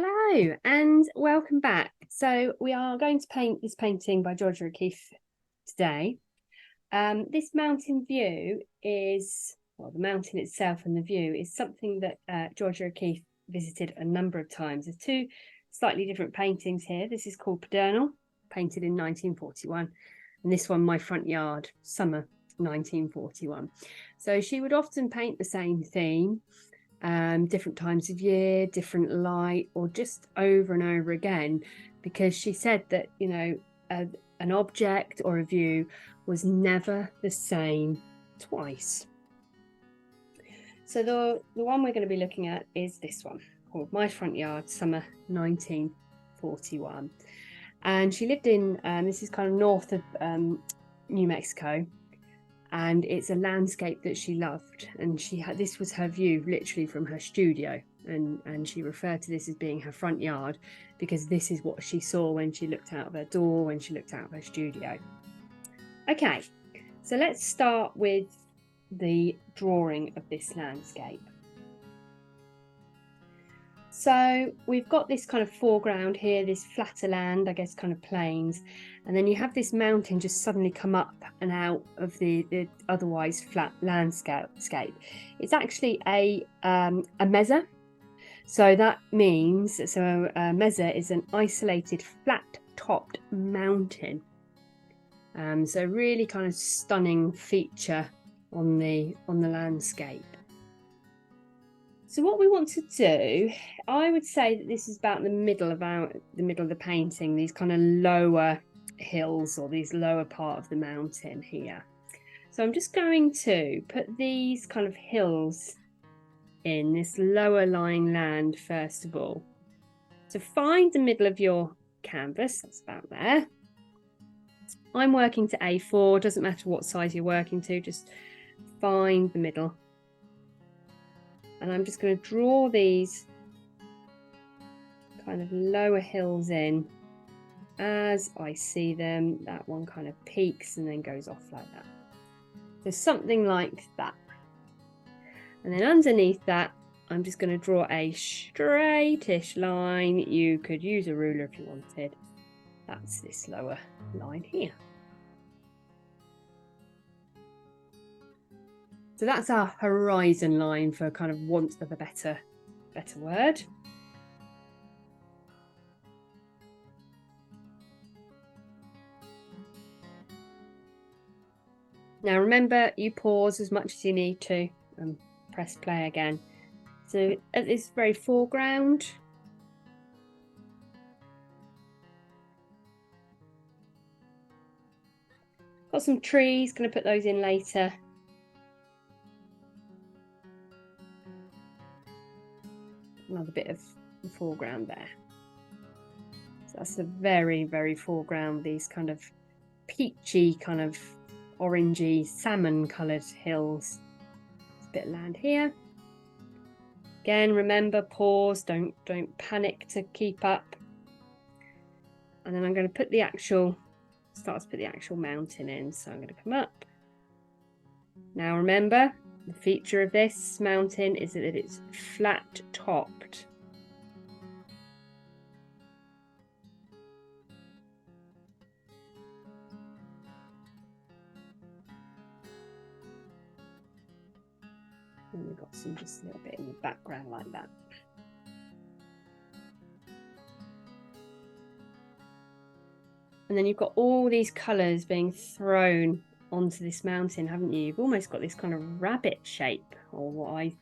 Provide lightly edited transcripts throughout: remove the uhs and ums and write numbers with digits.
Hello and welcome back. So we are going to paint this painting by Georgia O'Keeffe today. This mountain view is, well, the mountain itself and the view is something that Georgia O'Keeffe visited a number of times. There's two slightly different paintings here. This is called Pedernal, painted in 1941, and this one, My Front Yard, summer 1941. So she would often paint the same theme. Different times of year, different light, or just over and over again, because she said that, you know, an object or a view was never the same twice. So the one we're going to be looking at is this one, called My Front Yard, summer 1941. And she lived in, this is kind of north of New Mexico, and it's a landscape that she loved, and she had, this was her view literally from her studio, and she referred to this as being her front yard because this is what she saw when she looked out of her door, when she looked out of her studio. Okay, so let's start with the drawing of this landscape. So we've got this kind of foreground here, this flatter land, I guess kind of plains, and then you have this mountain just suddenly come up and out of the otherwise flat landscape. It's actually a mesa. So that means, a mesa is an isolated flat-topped mountain. So really kind of stunning feature on the landscape. So what we want to do, I would say that this is about the middle of the painting, these kind of lower hills or these lower part of the mountain here. So I'm just going to put these kind of hills in this lower lying land first of all. So find the middle of your canvas, that's about there. I'm working to A4, doesn't matter what size you're working to, just find the middle. And I'm just going to draw these kind of lower hills in as I see them. That one kind of peaks and then goes off like that. So something like that. And then underneath that, I'm just going to draw a straightish line. You could use a ruler if you wanted. That's this lower line here. So that's our horizon line, for kind of want of a better word. Now remember, you pause as much as you need to and press play again. So at this very foreground, got some trees, going to put those in later. Another bit of the foreground there. So that's the very, very foreground, these kind of peachy, kind of orangey, salmon coloured hills. There's a bit of land here. Again, remember, pause, don't panic to keep up. And then I'm going to put the actual, start to put the actual mountain in. So I'm going to come up. Now remember, the feature of this mountain is that it's flat topped. And we've got some just a little bit in the background like that. And then you've got all these colours being thrown onto this mountain, haven't you? You've almost got this kind of rabbit shape, or what I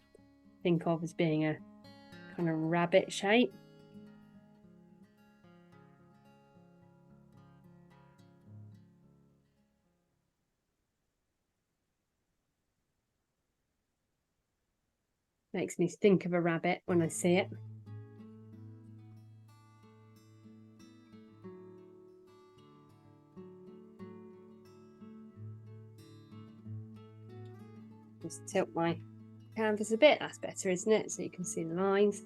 think of as being a kind of rabbit shape. Makes me think of a rabbit when I see it. Just tilt my canvas a bit, that's better, isn't it? So you can see the lines.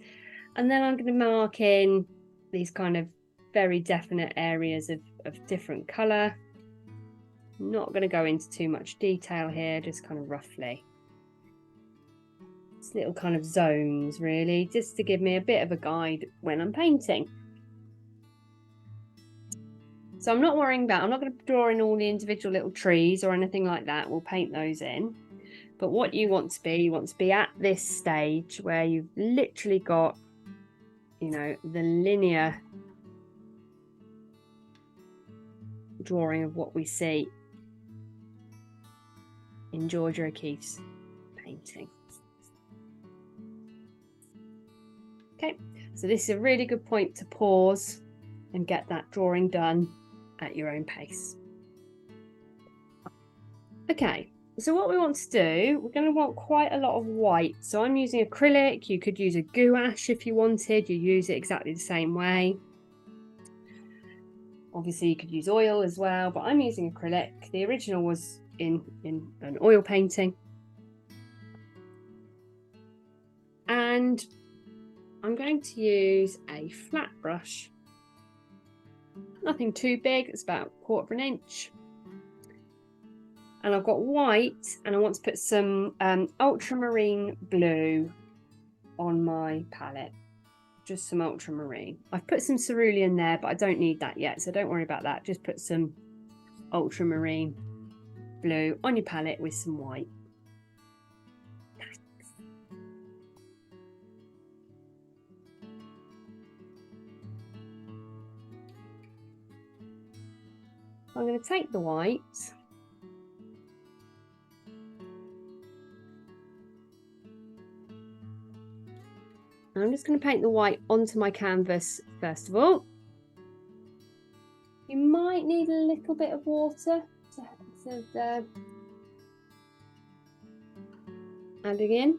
And then I'm going to mark in these kind of very definite areas of different colour. Not going to go into too much detail here, just kind of roughly. It's little kind of zones, really, just to give me a bit of a guide when I'm painting. So I'm not going to draw in all the individual little trees or anything like that. We'll paint those in. But what you want to be at this stage where you've literally got, you know, the linear drawing of what we see in Georgia O'Keeffe's painting. Okay, so this is a really good point to pause and get that drawing done at your own pace. Okay, so what we want to do, we're going to want quite a lot of white. So I'm using acrylic. You could use a gouache if you wanted. You use it exactly the same way. Obviously you could use oil as well, but I'm using acrylic. The original was in an oil painting. And I'm going to use a flat brush. Nothing too big, it's about 1/4 inch. And I've got white, and I want to put some ultramarine blue on my palette. Just some ultramarine. I've put some cerulean there, but I don't need that yet, so don't worry about that. Just put some ultramarine blue on your palette with some white. I'm going to take the white and I'm just going to paint the white onto my canvas first of all. You might need a little bit of water to adding in.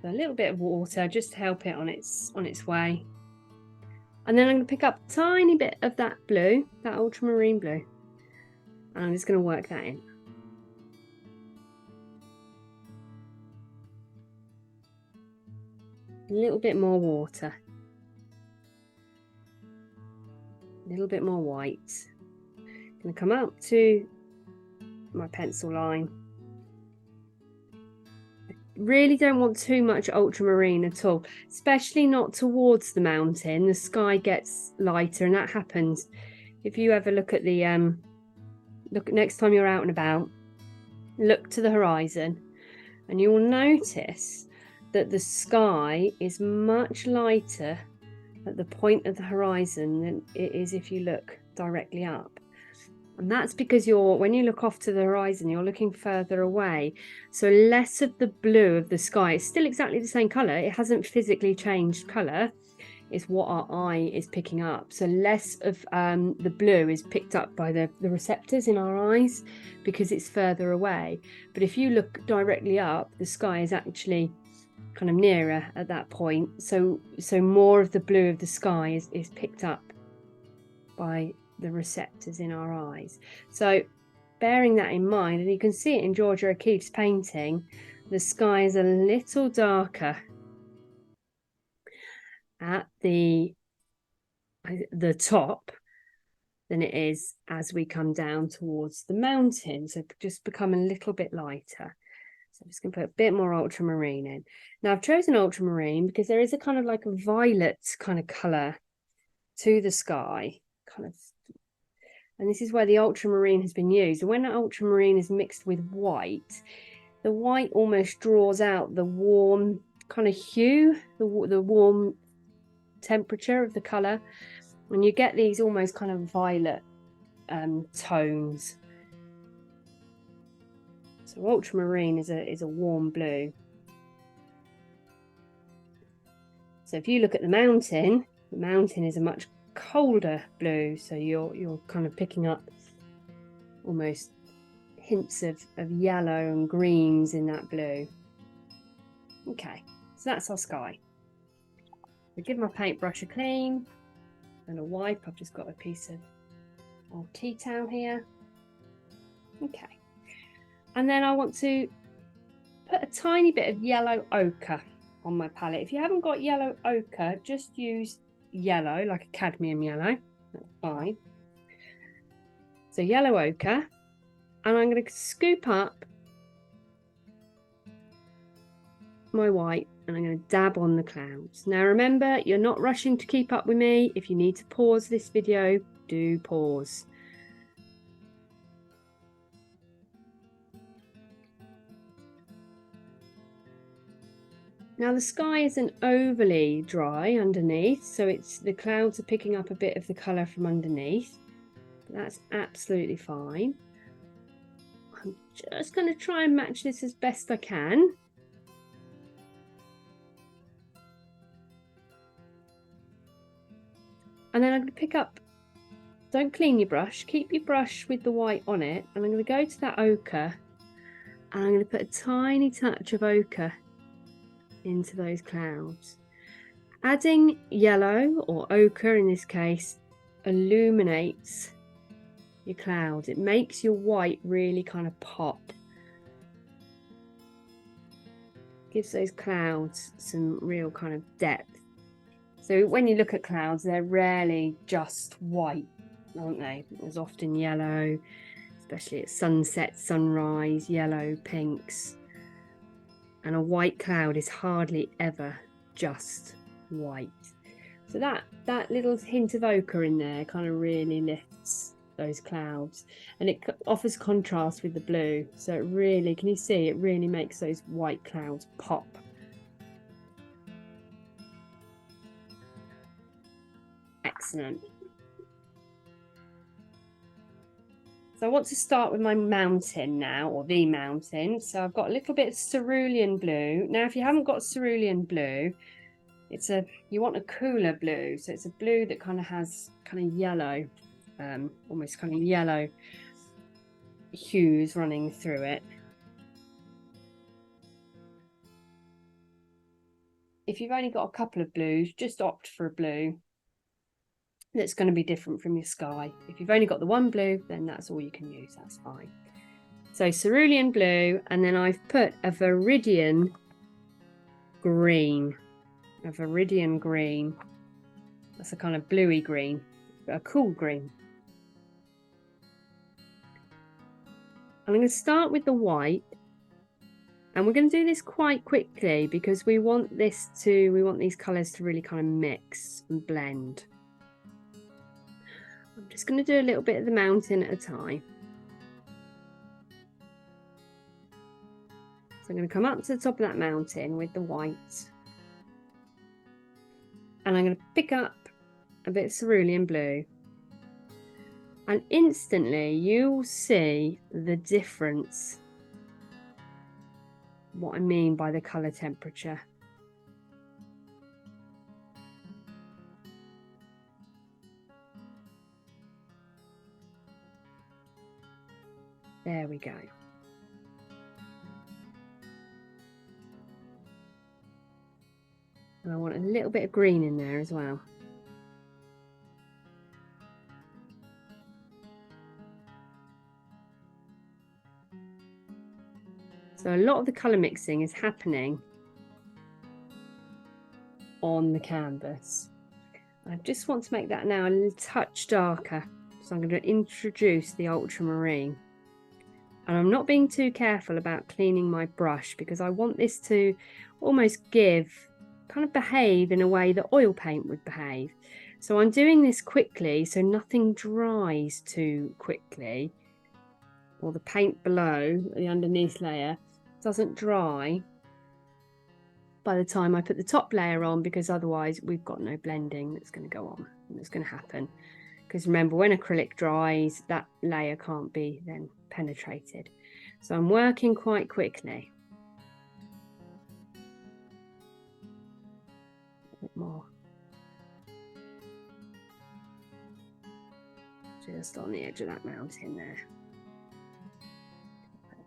A little bit of water just to help it on its way. And then I'm going to pick up a tiny bit of that blue, that ultramarine blue, and I'm just going to work that in. A little bit more water, a little bit more white. I'm going to come up to my pencil line. Really don't want too much ultramarine at all, especially not towards the mountain. The sky gets lighter, and that happens if you ever look at the next time you're out and about, look to the horizon, and you will notice that the sky is much lighter at the point of the horizon than it is if you look directly up. And that's because when you look off to the horizon, you're looking further away. So less of the blue of the sky. It's still exactly the same colour. It hasn't physically changed colour. It's what our eye is picking up. So less of the blue is picked up by the receptors in our eyes because it's further away. But if you look directly up, the sky is actually kind of nearer at that point. So more of the blue of the sky is picked up by the receptors in our eyes. So bearing that in mind, and you can see it in Georgia O'Keeffe's painting, the sky is a little darker at the top than it is as we come down towards the mountain. So just become a little bit lighter. So I'm just going to put a bit more ultramarine in. Now I've chosen ultramarine because there is a kind of like a violet kind of colour to the sky, kind of. And this is where the ultramarine has been used. And when that ultramarine is mixed with white, the white almost draws out the warm kind of hue, the warm temperature of the colour. And you get these almost kind of violet tones. So ultramarine is a warm blue. So if you look at the mountain is a much colder blue, so you're kind of picking up almost hints of yellow and greens in that blue. Okay, so that's our sky. I give my paintbrush a clean and a wipe. I've just got a piece of old tea towel here. Okay. And then I want to put a tiny bit of yellow ochre on my palette. If you haven't got yellow ochre, just use yellow, like a cadmium yellow. That's fine. So yellow ochre. And I'm going to scoop up my white and I'm going to dab on the clouds. Now remember, you're not rushing to keep up with me. If you need to pause this video, do pause. Now the sky isn't overly dry underneath, so the clouds are picking up a bit of the colour from underneath. That's absolutely fine. I'm just going to try and match this as best I can. And then I'm going to pick up, don't clean your brush, keep your brush with the white on it, and I'm going to go to that ochre and I'm going to put a tiny touch of ochre into those clouds. Adding yellow, or ochre in this case, illuminates your clouds. It makes your white really kind of pop. Gives those clouds some real kind of depth. So when you look at clouds, they're rarely just white, aren't they? There's often yellow, especially at sunset, sunrise, yellow, pinks. And a white cloud is hardly ever just white. So that little hint of ochre in there kind of really lifts those clouds, and it offers contrast with the blue. So it really, can you see, it really makes those white clouds pop. Excellent. So I want to start with my mountain now, or the mountain. So I've got a little bit of cerulean blue. Now, if you haven't got cerulean blue, you want a cooler blue. So it's a blue that kind of has kind of yellow, almost kind of yellow hues running through it. If you've only got a couple of blues, just opt for a blue that's going to be different from your sky. If you've only got the one blue, then that's all you can use, that's fine. So cerulean blue, and then I've put a viridian green. A viridian green. That's a kind of bluey green, but a cool green. I'm going to start with the white, and we're going to do this quite quickly because we want these colours to really kind of mix and blend. I'm just going to do a little bit of the mountain at a time. So I'm going to come up to the top of that mountain with the white, and I'm going to pick up a bit of cerulean blue, and instantly you'll see the difference, what I mean by the colour temperature. There we go. And I want a little bit of green in there as well. So a lot of the colour mixing is happening on the canvas. I just want to make that now a little touch darker. So I'm going to introduce the ultramarine. And I'm not being too careful about cleaning my brush because I want this to almost kind of behave in a way that oil paint would behave. So I'm doing this quickly so nothing dries too quickly, or the paint below, the underneath layer, doesn't dry by the time I put the top layer on, because otherwise we've got no blending that's going to go on, that's going to happen. Because remember, when acrylic dries, that layer can't be then penetrated. So I'm working quite quickly. A bit more. Just on the edge of that mountain there.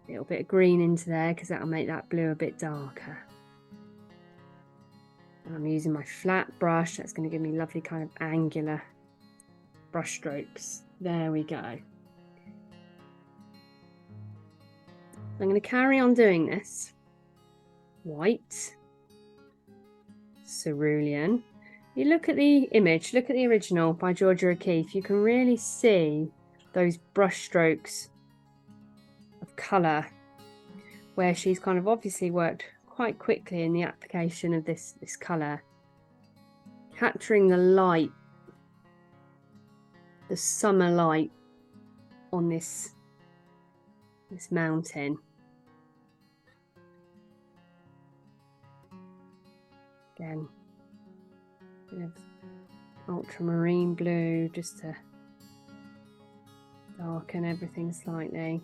A little bit of green into there because that'll make that blue a bit darker. And I'm using my flat brush. That's going to give me lovely kind of angular brush strokes. There we go. I'm going to carry on doing this. White, cerulean. You look at the image, look at the original by Georgia O'Keeffe, you can really see those brush strokes of colour where she's kind of obviously worked quite quickly in the application of this colour, capturing the light, the summer light on this mountain. Again, a bit of ultramarine blue just to darken everything slightly.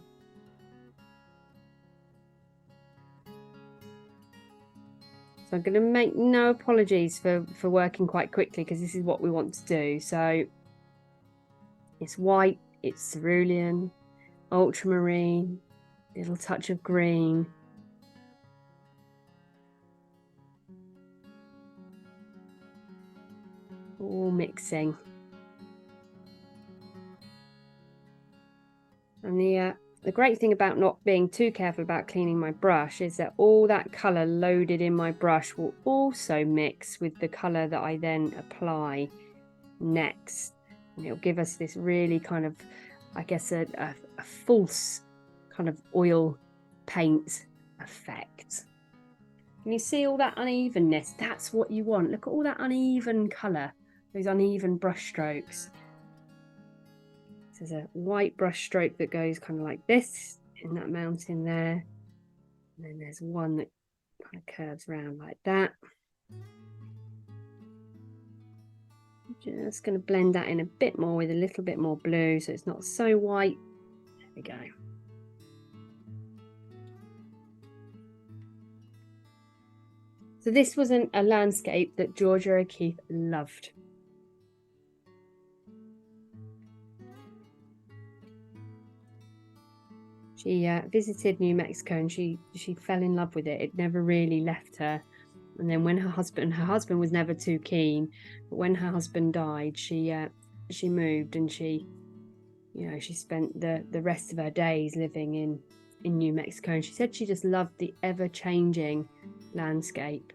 So I'm going to make no apologies for working quite quickly, because this is what we want to do. So it's white, it's cerulean, ultramarine, little touch of green. All mixing. And the great thing about not being too careful about cleaning my brush is that all that colour loaded in my brush will also mix with the colour that I then apply next. And it'll give us this really kind of, I guess, a false kind of oil paint effect. Can you see all that unevenness? That's what you want. Look at all that uneven colour, those uneven brush strokes. There's a white brush stroke that goes kind of like this in that mountain there. And then there's one that kind of curves around like that. Just going to blend that in a bit more with a little bit more blue so it's not so white. There we go. So this was a landscape that Georgia O'Keeffe loved. She visited New Mexico and she fell in love with it. It never really left her. And then when her husband was never too keen, but when her husband died, she moved, and she spent the rest of her days living in New Mexico. And she said she just loved the ever-changing landscape.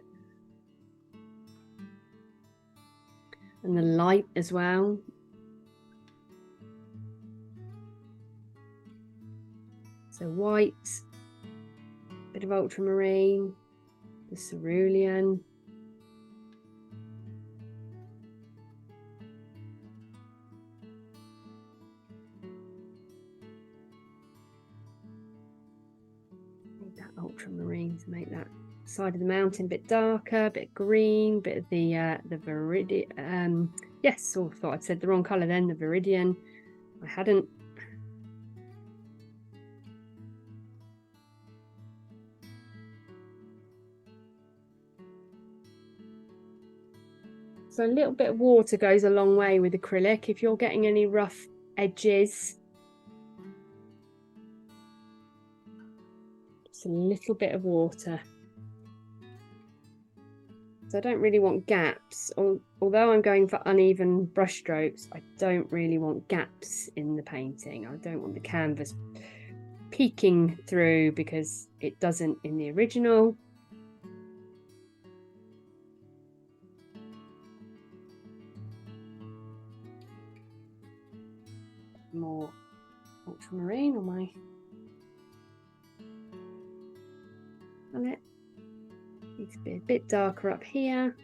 And the light as well. So white, bit of ultramarine, the cerulean. Need that ultramarine to make that side of the mountain a bit darker, a bit green, bit of the viridian. Yes, I thought I'd said the wrong colour then, the viridian. I hadn't. So a little bit of water goes a long way with acrylic. If you're getting any rough edges, just a little bit of water. So I don't really want gaps. Although I'm going for uneven brush strokes, I don't really want gaps in the painting. I don't want the canvas peeking through, because it doesn't in the original. More ultramarine on my palette. Needs to be a bit darker up here.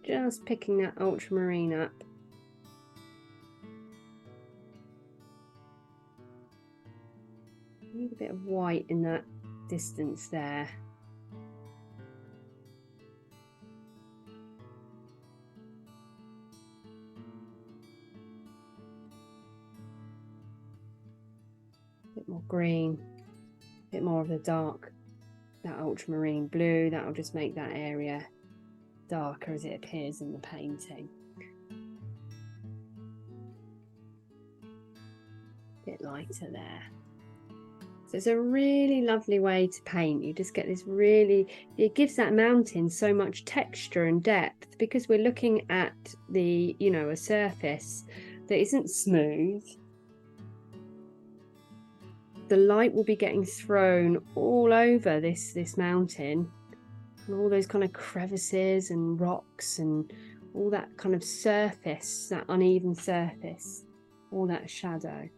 Just picking that ultramarine up. Need a bit of white in that distance there. A bit more green, a bit more of the dark that ultramarine blue. That'll just make that area darker as it appears in the painting. A bit lighter there. So it's a really lovely way to paint. You just get this really, it gives that mountain so much texture and depth, because we're looking at the, you know, a surface that isn't smooth. The light will be getting thrown all over this mountain, and all those kind of crevices and rocks and all that kind of surface, that uneven surface, all that shadow.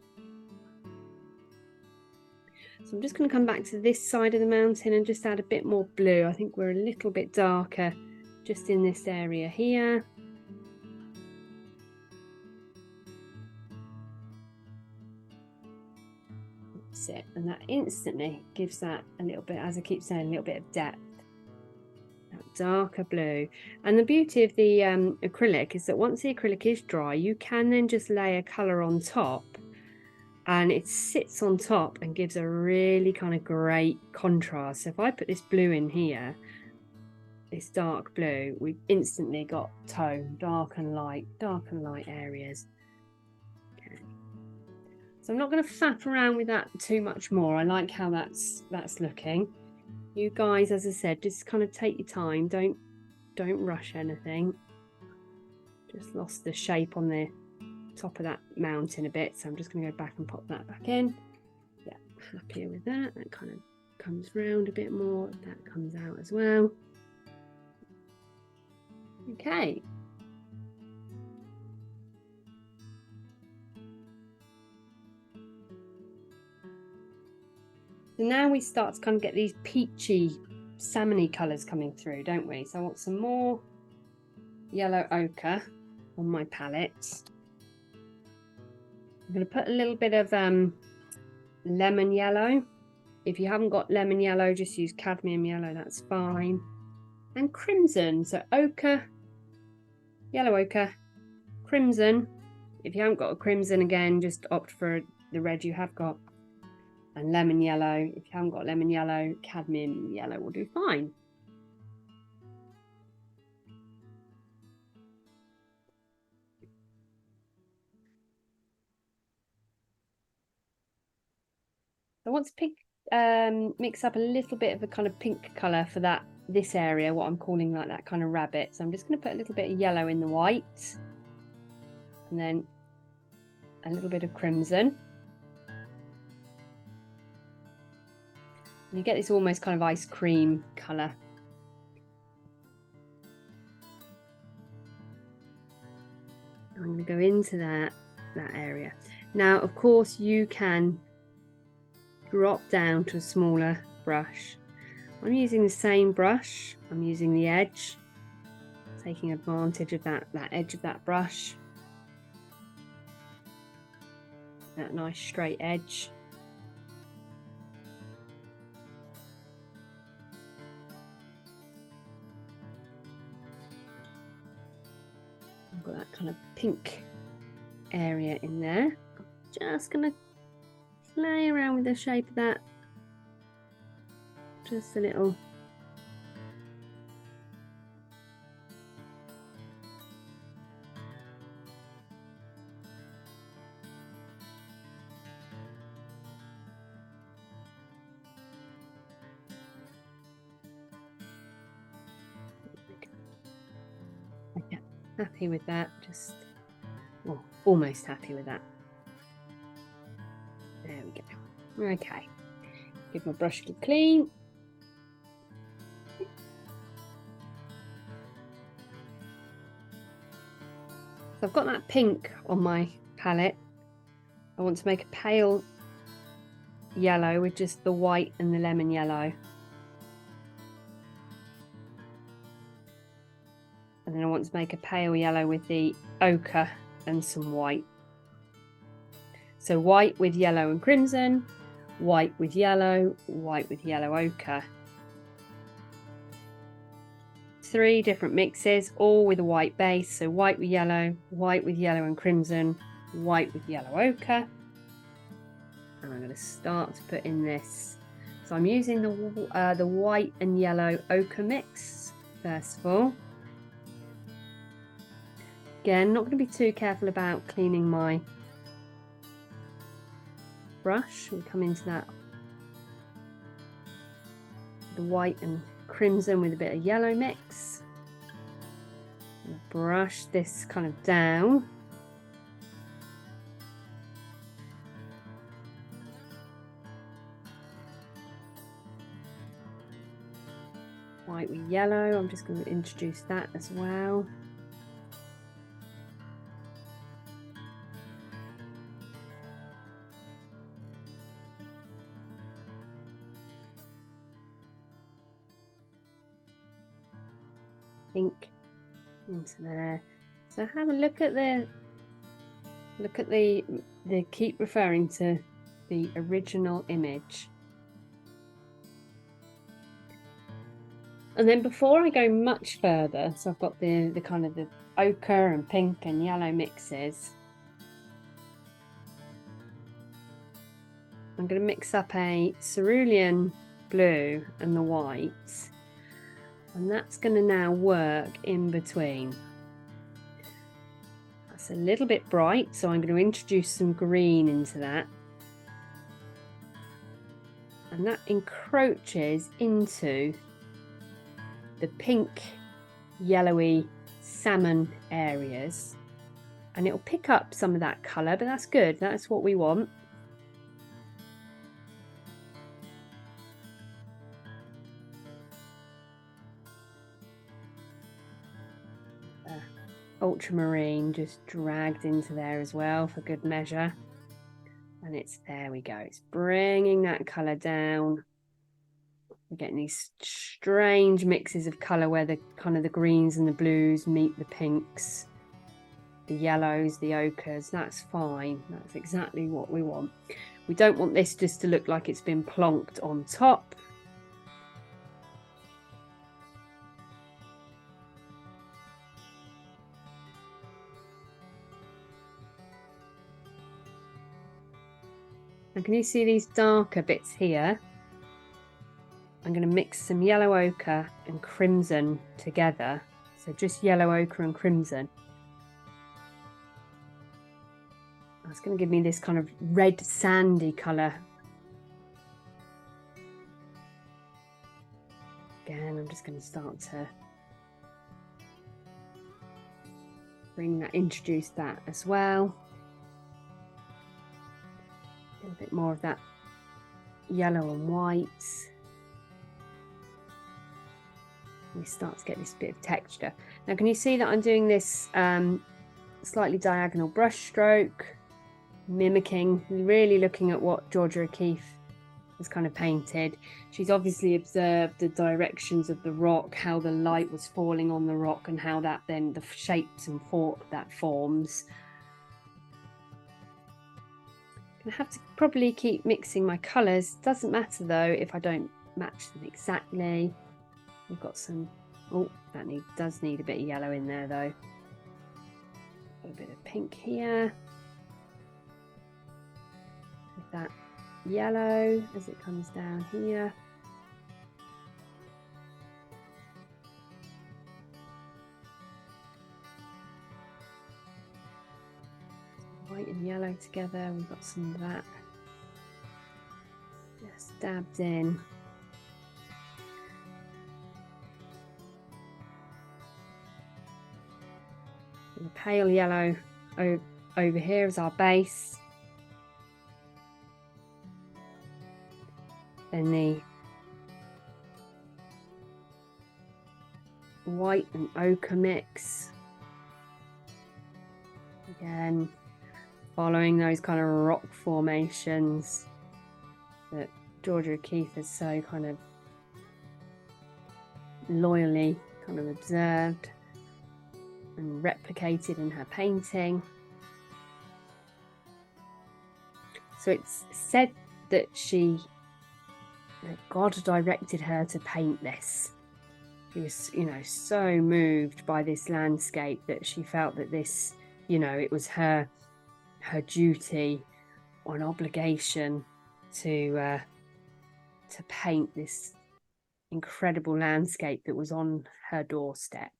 So I'm just going to come back to this side of the mountain and just add a bit more blue. I think we're a little bit darker just in this area here. That's it. And that instantly gives that a little bit, as I keep saying, a little bit of depth. That darker blue. And the beauty of the acrylic is that once the acrylic is dry, you can then just lay a colour on top, and it sits on top and gives a really kind of great contrast. So if I put this blue in here, this dark blue, we've instantly got tone, dark and light areas. Okay. So I'm not going to faff around with that too much more. I like how that's looking. You guys, as I said, just kind of take your time. Don't rush anything. Just lost the shape on the top of that mountain a bit, so I'm just going to go back and pop that back in. Yeah, happier with that. That kind of comes round a bit more. That comes out as well. Okay. So now we start to kind of get these peachy, salmony colours coming through, don't we? So I want some more yellow ochre on my palette. I'm going to put a little bit of lemon yellow. If you haven't got lemon yellow, just use cadmium yellow, that's fine. And crimson, so ochre, yellow ochre, crimson. If you haven't got a crimson, again, just opt for the red you have got. And lemon yellow. If you haven't got lemon yellow, cadmium yellow will do fine. I want to mix up a little bit of a kind of pink colour for this area, what I'm calling like that kind of rabbit. So I'm just going to put a little bit of yellow in the white, and then a little bit of crimson. And you get this almost kind of ice cream colour. I'm going to go into that area. Now, of course, you can drop down to a smaller brush. I'm using the same brush. I'm using the edge, taking advantage of that edge of that brush, that nice straight edge. I've got that kind of pink area in there. I'm just gonna play around with the shape of that, just a little. Okay, happy with that, just, well, almost happy with that. There we go. Okay, give my brush a good clean. So I've got that pink on my palette. I want to make a pale yellow with just the white and the lemon yellow. And then I want to make a pale yellow with the ochre and some white. So white with yellow and crimson, white with yellow ochre. 3 different mixes, all with a white base. So white with yellow and crimson, white with yellow ochre. And I'm going to start to put in this So I'm using the white and yellow ochre mix first of all. Again, not going to be too careful about cleaning my brush. We come into that, the white and crimson with a bit of yellow mix. And brush this kind of down. White with yellow, I'm just going to introduce that as well. Pink into there. So have a look at the keep referring to the original image. And then before I go much further, so I've got the kind of the ochre and pink and yellow mixes. I'm going to mix up a cerulean blue and the white, and that's going to now work in between. That's a little bit bright, so I'm going to introduce some green into that. And that encroaches into the pink, yellowy, salmon areas, and it'll pick up some of that colour, but that's good, that's what we want. Ultramarine just dragged into there as well for good measure, and it's there we go, it's bringing that colour down. We're getting these strange mixes of colour where the kind of the greens and the blues meet the pinks, the yellows, the ochres. That's fine, that's exactly what we want. We don't want this just to look like it's been plonked on top. And can you see these darker bits here? I'm going to mix some yellow ochre and crimson together. So just yellow ochre and crimson. That's going to give me this kind of red sandy colour. Again, I'm just going to start to introduce that as well. A little bit more of that yellow and white. We start to get this bit of texture. Now can you see that I'm doing this slightly diagonal brush stroke, mimicking, really looking at what Georgia O'Keeffe has kind of painted. She's obviously observed the directions of the rock, how the light was falling on the rock, and how that then the shapes and that forms. I have to probably keep mixing my colours. Doesn't matter though if I don't match them exactly. We've got some, oh, that does need a bit of yellow in there though. Got a bit of pink here. With that yellow as it comes down here. White and yellow together, we've got some of that just dabbed in. And the pale yellow over here is our base. Then the white and ochre mix. Again, following those kind of rock formations that Georgia O'Keeffe has so kind of loyally kind of observed and replicated in her painting. So it's said that God directed her to paint this. She was, you know, so moved by this landscape that she felt that this, you know, it was her duty or an obligation to to paint this incredible landscape that was on her doorstep.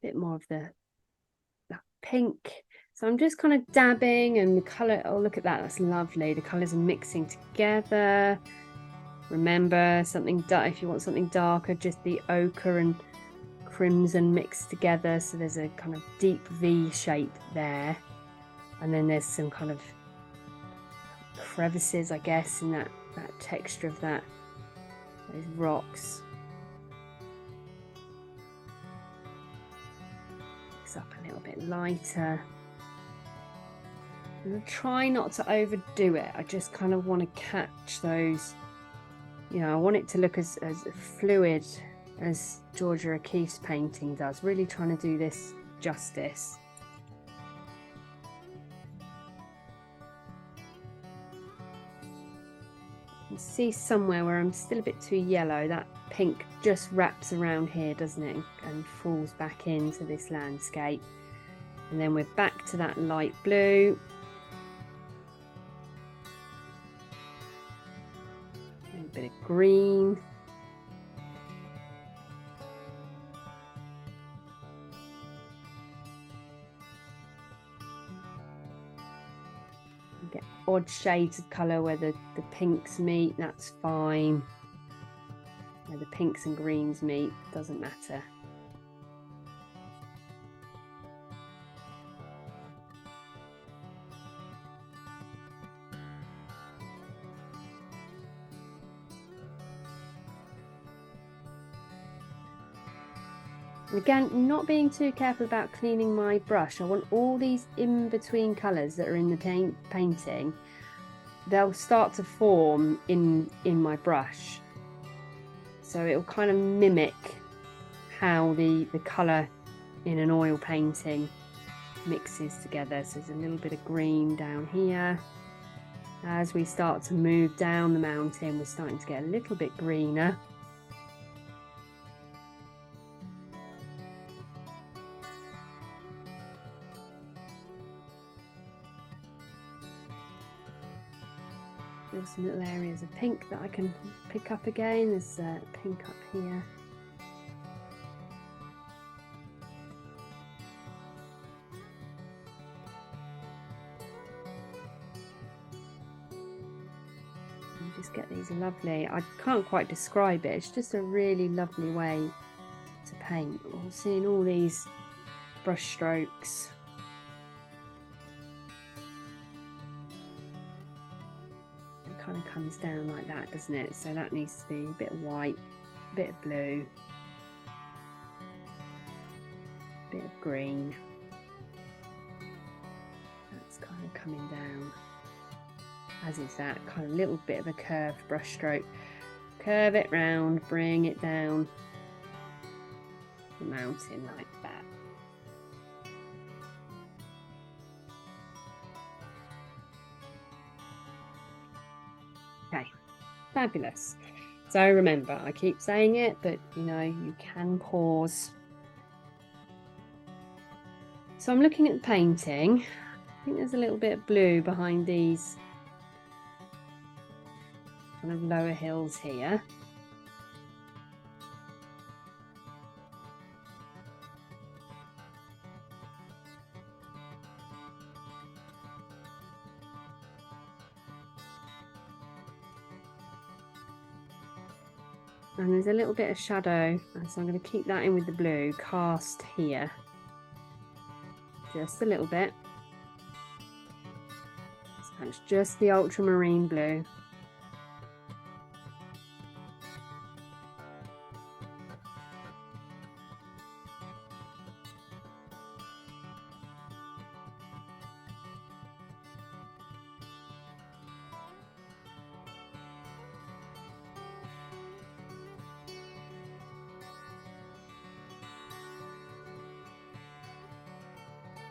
Bit more of that pink. So I'm just kind of dabbing, and the colour, oh look at that, that's lovely. The colours are mixing together. Remember, something dark, if you want something darker, just the ochre and crimson mixed together, so there's a kind of deep V shape there, and then there's some kind of crevices, I guess, in that texture of those rocks. Mix up a little bit lighter. And I try not to overdo it. I just kind of want to catch those, you know, I want it to look as fluid as Georgia O'Keeffe's painting does. Really trying to do this justice. You see somewhere where I'm still a bit too yellow, that pink just wraps around here, doesn't it, and falls back into this landscape. And then we're back to that light blue. And a bit of green. Get odd shades of colour where the pinks meet, that's fine. Where the pinks and greens meet, doesn't matter. Again, not being too careful about cleaning my brush. I want all these in-between colours that are in the painting, they'll start to form in my brush. So it'll kind of mimic how the colour in an oil painting mixes together. So there's a little bit of green down here. As we start to move down the mountain, we're starting to get a little bit greener. There's some little areas of pink that I can pick up again. There's pink up here. You just get these lovely, I can't quite describe it, it's just a really lovely way to paint. Seeing all these brush strokes. Kind of comes down like that, doesn't it? So that needs to be a bit of white, a bit of blue, a bit of green. That's kind of coming down, as is that kind of little bit of a curved brush stroke. Curve it round, bring it down the mountain like that. Okay, fabulous. So remember, I keep saying it, but you know, you can pause. So I'm looking at the painting. I think there's a little bit of blue behind these kind of lower hills here. And there's a little bit of shadow, so I'm going to keep that in with the blue, cast here. Just a little bit. So that's just the ultramarine blue.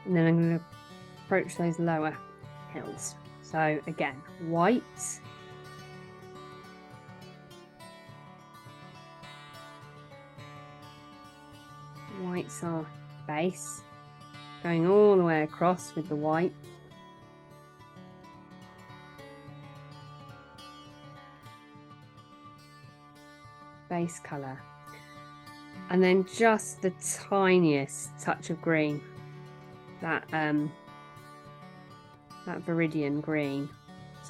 And then I'm going to approach those lower hills. So again, white, white's our base, going all the way across with the white. base colour. And then just the tiniest touch of green, that viridian green,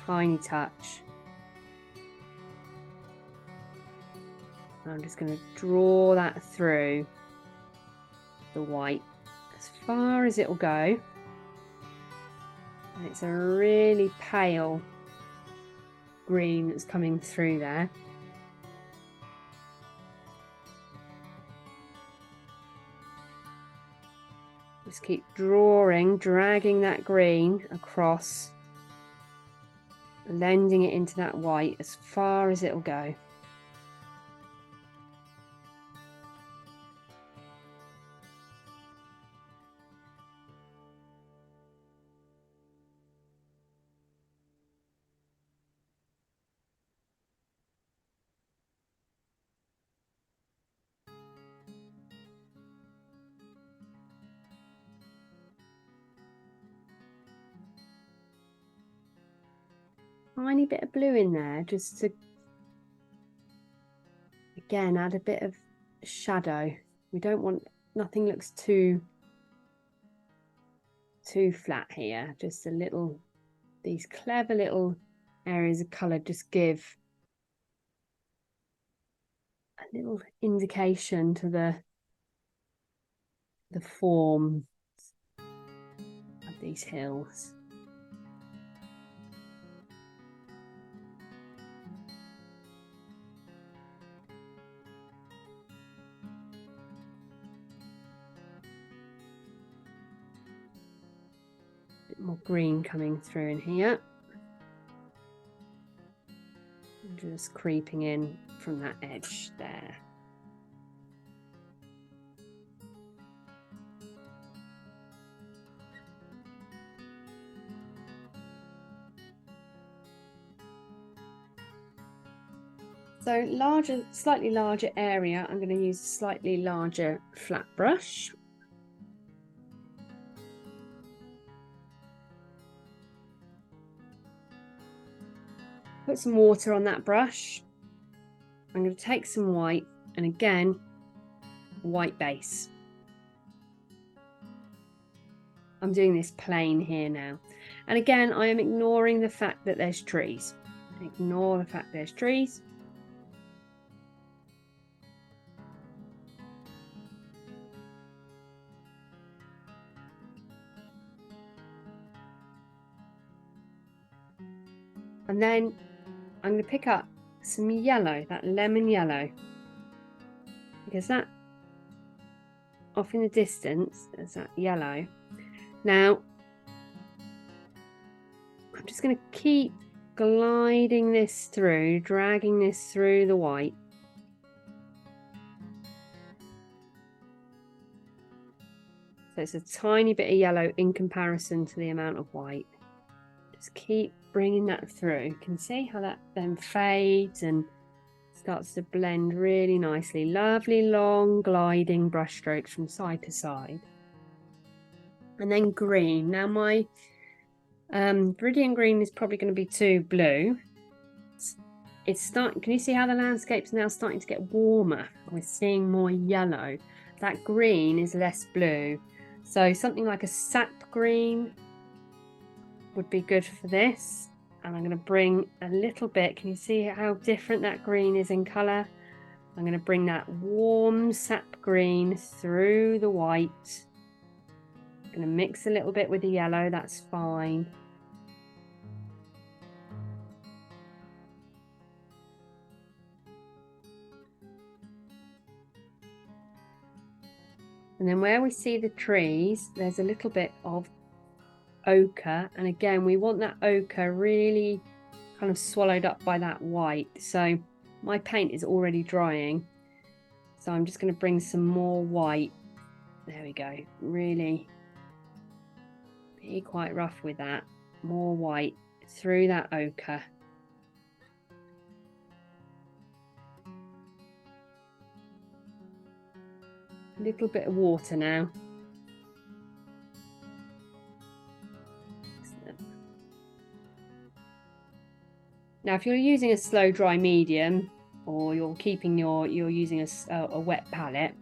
tiny touch. I'm just going to draw that through the white as far as it will go. And it's a really pale green that's coming through there. Just keep drawing, dragging that green across, blending it into that white as far as it will go. Tiny bit of blue in there just to, again, add a bit of shadow. We don't want, nothing looks too flat here. Just a little, these clever little areas of colour just give a little indication to the form of these hills. Bit more green coming through in here. And just creeping in from that edge there. So larger, slightly larger area, I'm going to use a slightly larger flat brush. Put some water on that brush. I'm going to take some white, and again, white base. I'm doing this plain here now. And again, I am ignoring the fact that there's trees. Ignore the fact there's trees. And then I'm going to pick up some yellow, that lemon yellow, because that off in the distance is that yellow. Now I'm just going to keep gliding this through, dragging this through the white. So it's a tiny bit of yellow in comparison to the amount of white. Just keep bringing that through. You can see how that then fades and starts to blend really nicely. Lovely long gliding brush strokes from side to side. And then green. Now my viridian green is probably going to be too blue. It's starting, can you see how the landscape's now starting to get warmer? We're seeing more yellow. That green is less blue. So something like a sap green would be good for this. And I'm going to bring a little bit, can you see how different that green is in colour? I'm going to bring that warm sap green through the white. I'm going to mix a little bit with the yellow, that's fine. And then where we see the trees, there's a little bit of ochre, and again we want that ochre really kind of swallowed up by that white. So my paint is already drying, so I'm just going to bring some more white. There we go. Really be quite rough with that. More white through that ochre. A little bit of water now. Now, if you're using a slow dry medium or you're using a wet palette,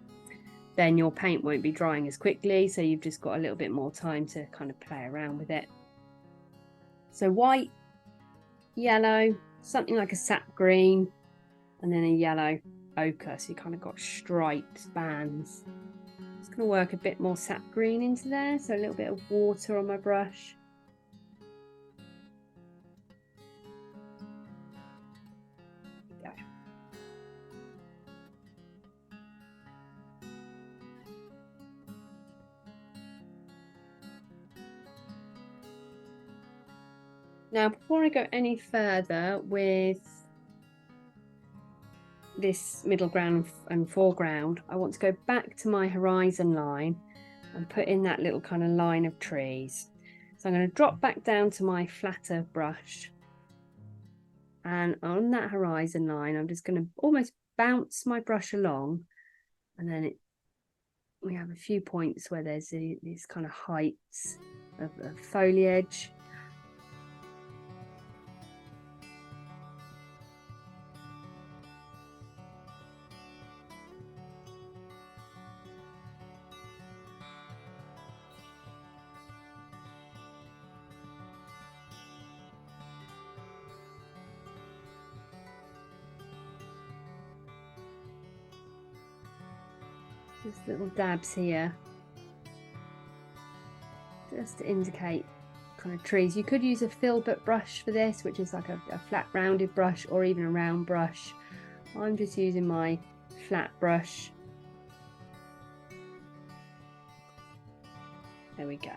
then your paint won't be drying as quickly, so you've just got a little bit more time to kind of play around with it. So white, yellow, something like a sap green, and then a yellow ochre, so you kind of got striped bands. Just going to work a bit more sap green into there, so a little bit of water on my brush. Go. Now, before I go any further with this middle ground and foreground, I want to go back to my horizon line and put in that little kind of line of trees. So I'm going to drop back down to my flatter brush, and on that horizon line I'm just going to almost bounce my brush along, and then we have a few points where there's these kind of heights of foliage. Just little dabs here, just to indicate kind of trees. You could use a filbert brush for this, which is like a flat rounded brush, or even a round brush. I'm just using my flat brush. There we go.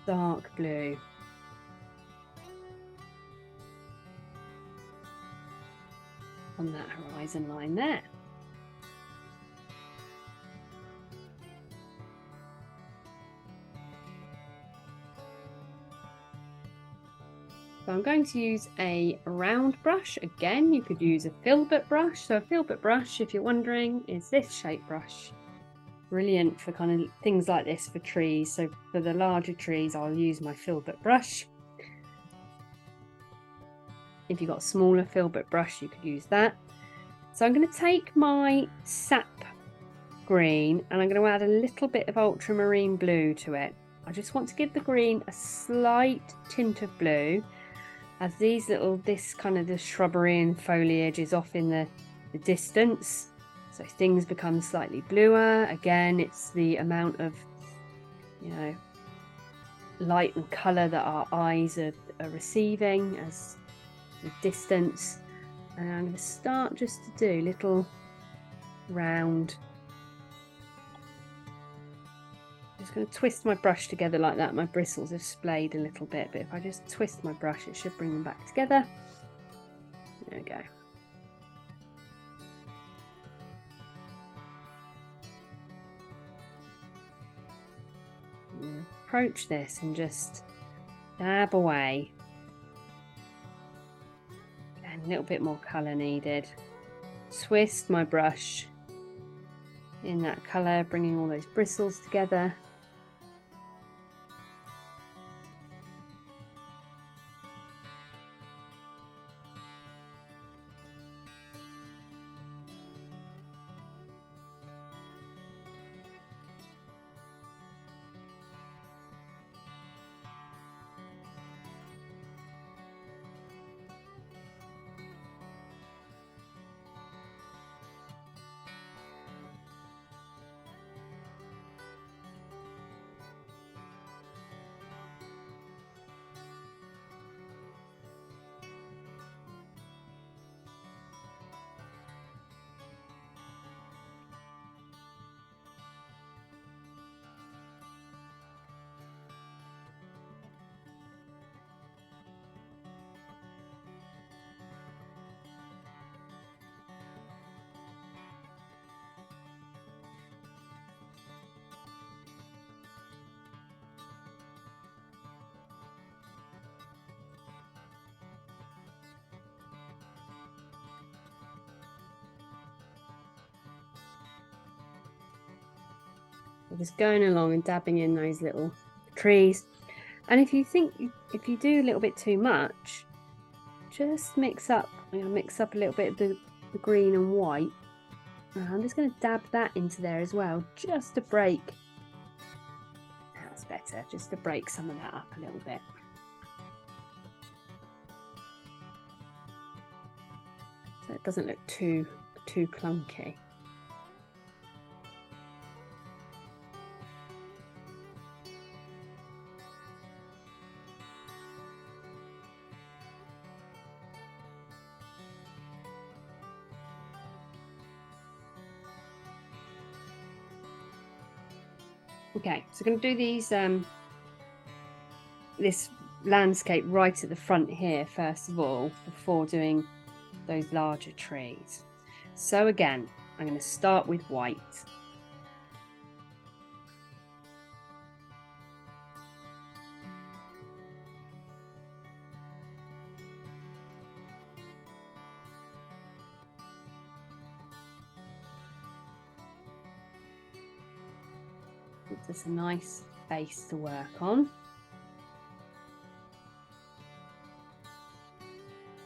Dark blue. On that horizon line there. So I'm going to use a round brush. Again, you could use a filbert brush. So a filbert brush, if you're wondering, is this shape brush. Brilliant for kind of things like this for trees. So for the larger trees, I'll use my filbert brush. If you've got a smaller filbert brush, you could use that. So I'm going to take my sap green and I'm going to add a little bit of ultramarine blue to it. I just want to give the green a slight tint of blue, as this kind of the shrubbery and foliage is off in the distance. So things become slightly bluer. Again, it's the amount of, light and colour that our eyes are receiving as the distance. And I'm going to start just to do little round. Just going to twist my brush together like that. My bristles have splayed a little bit, but if I just twist my brush, it should bring them back together. There we go. Approach this and just dab away. And a little bit more colour needed. Twist my brush in that colour, bringing all those bristles together. We're just going along and dabbing in those little trees. And if you do a little bit too much, just mix up. I'm going to mix up a little bit of the green and white. I'm just going to dab that into there as well, just to break. That's better, just to break some of that up a little bit. So it doesn't look too clunky. Okay, so I'm going to do these this landscape right at the front here first of all, before doing those larger trees. So again, I'm going to start with white. Gives us a nice base to work on.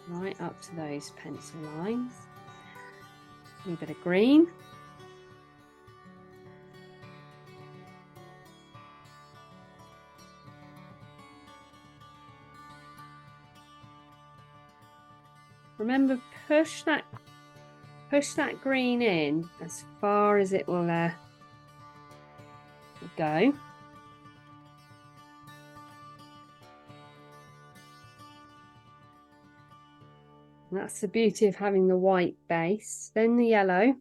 Right up to those pencil lines. A little bit of green. Remember, push that green in as far as it will go. And that's the beauty of having the white base. Then the yellow,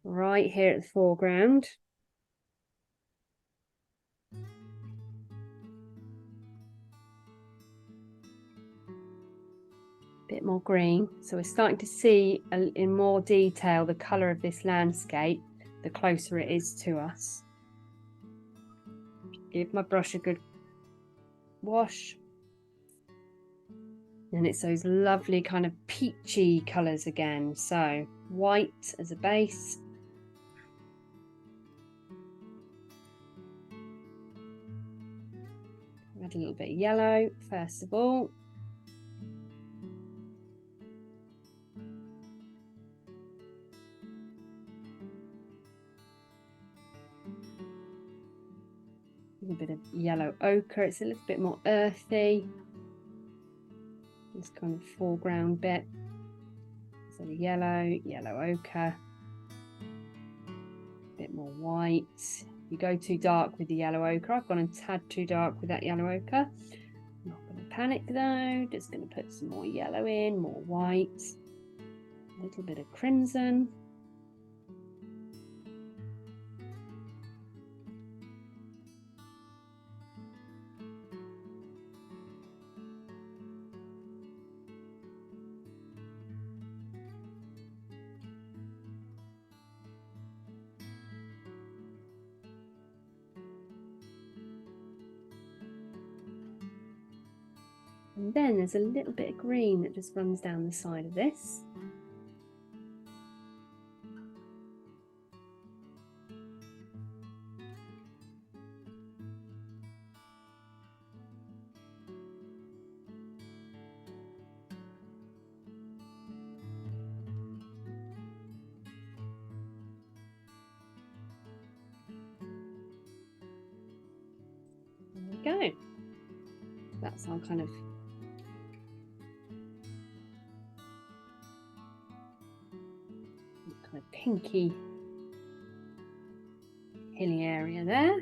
right here at the foreground. Bit more green. So we're starting to see in more detail the colour of this landscape, the closer it is to us. Give my brush a good wash. And it's those lovely kind of peachy colours again. So white as a base. Add a little bit of yellow first of all. A little bit of yellow ochre. It's a little bit more earthy. This kind of foreground bit. So the yellow ochre. A bit more white. You go too dark with the yellow ochre. I've gone a tad too dark with that yellow ochre. Not going to panic though. Just going to put some more yellow in, more white. A little bit of crimson. And then there's a little bit of green that just runs down the side of this. There we go. That's our kind of pinky hilly area there.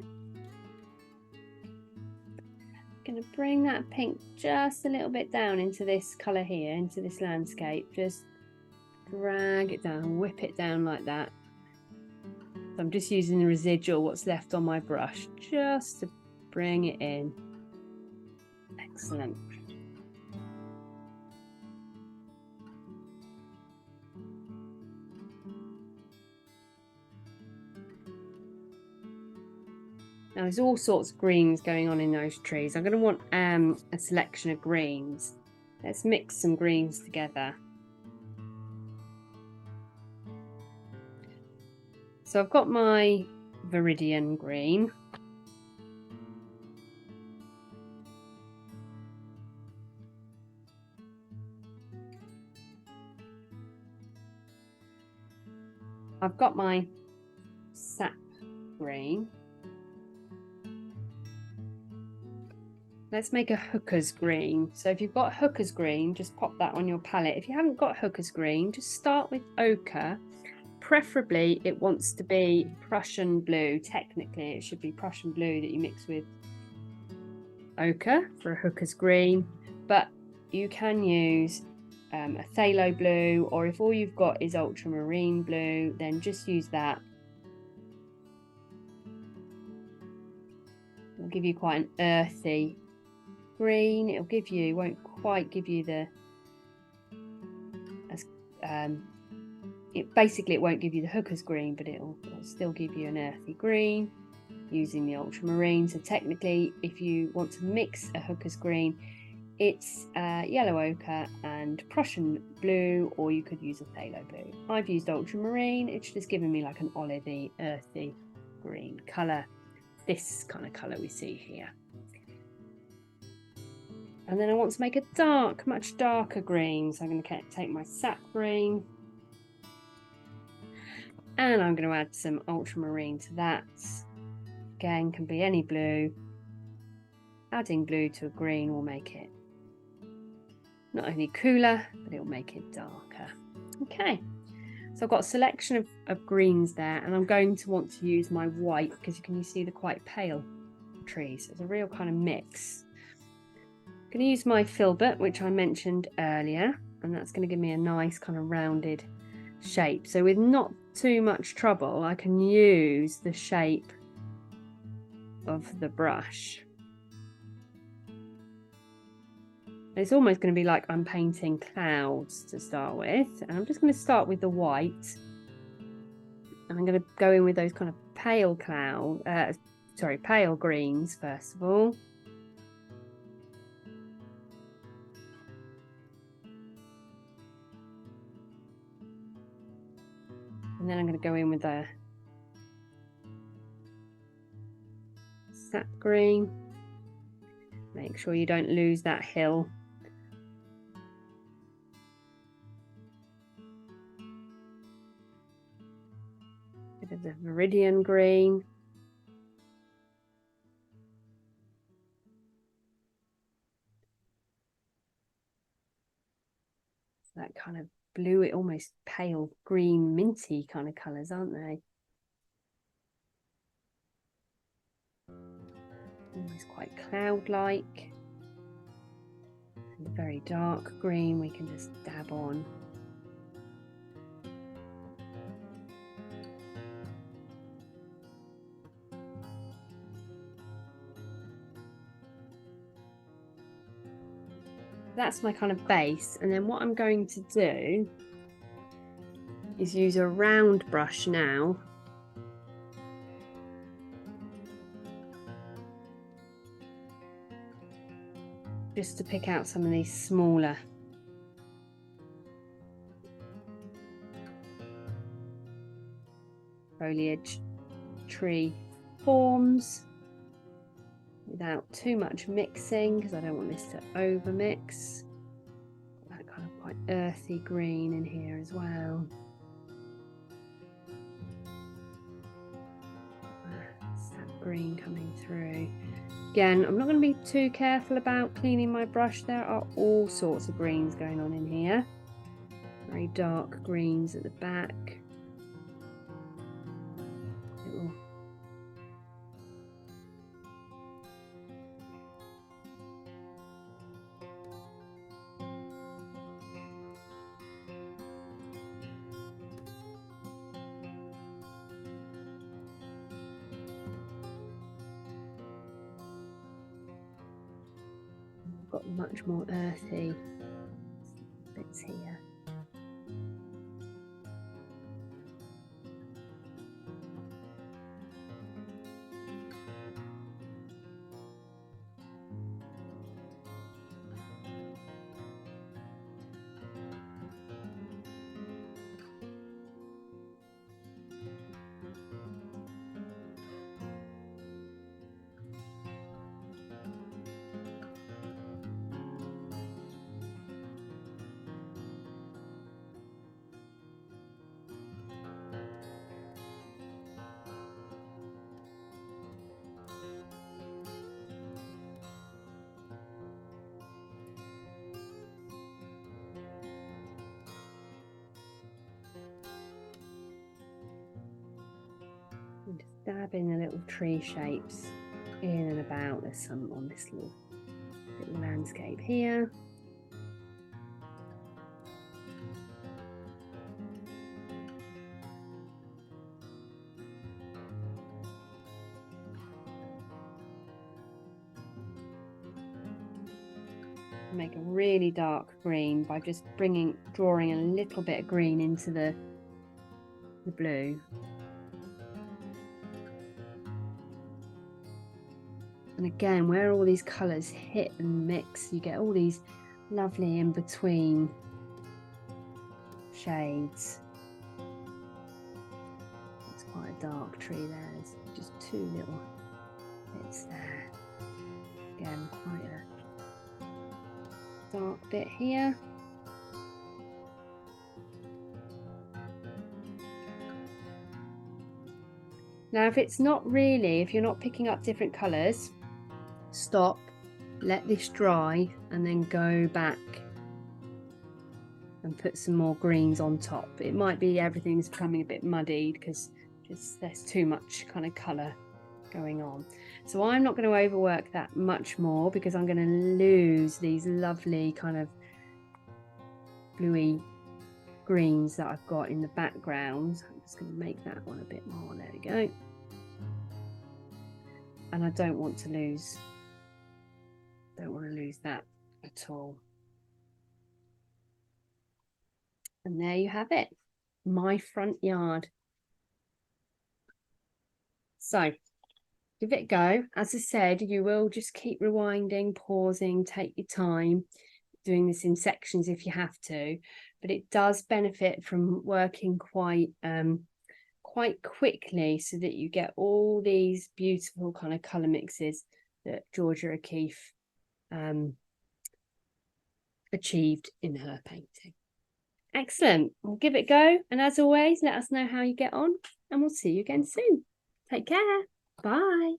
Going to bring that pink just a little bit down into this colour here, into this landscape. Just drag it down, whip it down like that. So I'm just using the residual, what's left on my brush, just to bring it in. Excellent. Now there's all sorts of greens going on in those trees. I'm going to want a selection of greens. Let's mix some greens together. So I've got my Viridian green. I've got my sap green. Let's make a hooker's green. So if you've got hooker's green, just pop that on your palette. If you haven't got hooker's green, just start with ochre. Preferably it wants to be Prussian blue. Technically it should be Prussian blue that you mix with ochre for a hooker's green, but you can use a phthalo blue, or if all you've got is ultramarine blue, then just use that. It'll give you quite an earthy green. It'll give you, won't quite give you the basically it won't give you the hooker's green, but it'll still give you an earthy green using the ultramarine. So technically, if you want to mix a hooker's green, it's yellow ochre and Prussian blue, or you could use a phthalo blue. I've used ultramarine. It's just giving me like an olivey, earthy green colour. This kind of colour we see here. And then I want to make a dark, much darker green. So I'm going to take my sap green and I'm going to add some ultramarine to that. Again, can be any blue. Adding blue to a green will make it not only cooler, but it will make it darker. Okay, so I've got a selection of greens there, and I'm going to want to use my white because you can see the quite pale trees. So it's a real kind of mix. I'm going to use my filbert, which I mentioned earlier, and that's going to give me a nice kind of rounded shape. So with not too much trouble, I can use the shape of the brush. It's almost going to be like I'm painting clouds to start with, and I'm just going to start with the white, and I'm going to go in with those kind of pale pale greens first of all. And then I'm going to go in with the sap green. Make sure you don't lose that hill. Bit of the Viridian green. That kind of blue, almost pale green, minty kind of colours, aren't they? Almost quite cloud-like. And a very dark green we can just dab on. That's my kind of base, and then what I'm going to do is use a round brush now just to pick out some of these smaller foliage tree forms without too much mixing, because I don't want this to over mix. That kind of quite earthy green in here as well. Sap green coming through. Again, I'm not going to be too careful about cleaning my brush. There are all sorts of greens going on in here. Very dark greens at the back. Little got much more earthy bits here. dabbing the little tree shapes in and about. There's some on this little landscape here. Make a really dark green by just drawing a little bit of green into the blue. And again, where all these colours hit and mix, you get all these lovely in between shades. It's quite a dark tree there. There's just two little bits there. Again, quite a dark bit here. Now, if you're not picking up different colours, stop, let this dry, and then go back and put some more greens on top. It might be everything's becoming a bit muddied because there's too much kind of colour going on. So I'm not going to overwork that much more because I'm going to lose these lovely kind of bluey greens that I've got in the background. I'm just going to make that one a bit more. There we go. And I don't want to lose that at all. And there you have it, my front yard. So give it a go. As I said, you will just keep rewinding, pausing, take your time, doing this in sections if you have to, but it does benefit from working quite quickly so that you get all these beautiful kind of colour mixes that Georgia O'Keeffe achieved in her painting. Excellent. We'll give it a go, and as always, let us know how you get on, and we'll see you again soon. Take care. Bye.